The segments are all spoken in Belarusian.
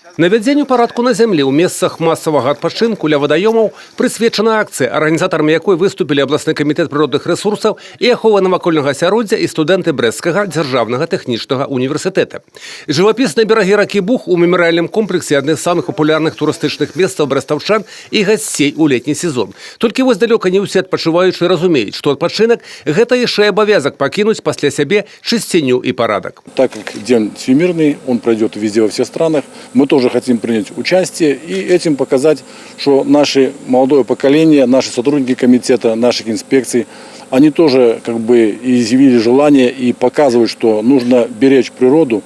Навядзенню парадку на зямлі ў месцах масавага адпачынку ля вадаёмаў прысвечана акцыя, арганізатарамі якой выступілі абласны камітэт прыродных рэсурсаў і ахова навакольнага асяроддзя і студэнты Брэсцкага дзяржаўнага тэхнічнага універсітэта. Жывапісныя берагі ракі Буг у мемарыяльным комплексе адны з самых папулярных турыстычных месцаў брэстаўчан і гасцей у летні сезон. Толькі вось далёка не ўсе адпачываючыя разумеюць, што адпачынак – гэта яшчэ абавязак пакінуць пасля сябе чысціню і парадак. Так как День всемирный, он пройдет везде во всех странах, мы тоже хотим принять участие и этим показать, что наше молодое поколение, наши сотрудники комитета, наших инспекций, они тоже как бы изъявили желание и показывают, что нужно беречь природу,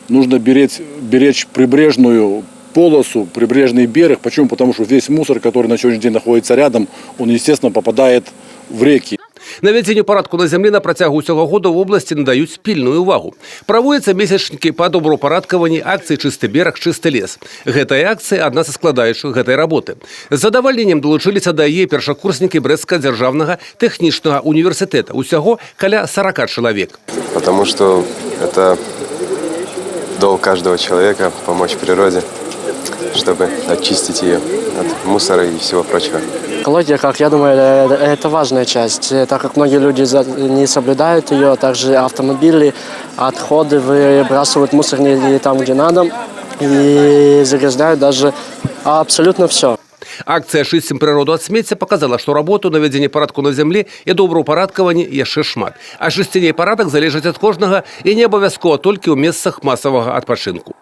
нужно беречь прибрежную полосу, прибрежный берег. Почему? Потому что весь мусор, который на сегодняшний день находится рядом, он, естественно, попадает в реки. Навядзенню парадку на зямлі на працягу ўсяго года ў вобласці надаюць пільную ўвагу. Праводзяцца месячнікі па добраўпарадкаванні, акцыі «Чысты бераг, чысты лес». Гэтая акцыя – адна са складаючых гэтай работы. З задавальненнем далучыліся да яе першакурснікі Брэсцкага дзяржаўнага тэхнічнага універсітэта. Усяго каля 40 чалавек. Потому что это долг каждого человека помочь природе, чтобы очистить ее от мусора и всего прочего. Экология, как я думаю, это важная часть, так как многие люди не соблюдают ее, также автомобили, отходы выбрасывают мусор не там, где надо, и загрязняют даже абсолютно все. Акцыя «Чысцім прыроду ад смецця» показала, што работу навядзення парадку на зямлі і добраўпарадкаванні яшчэ шмат. А чысціня і парадак залежаць ад кожнага і не абавязкова толькі ў месцах масавага адпачынку.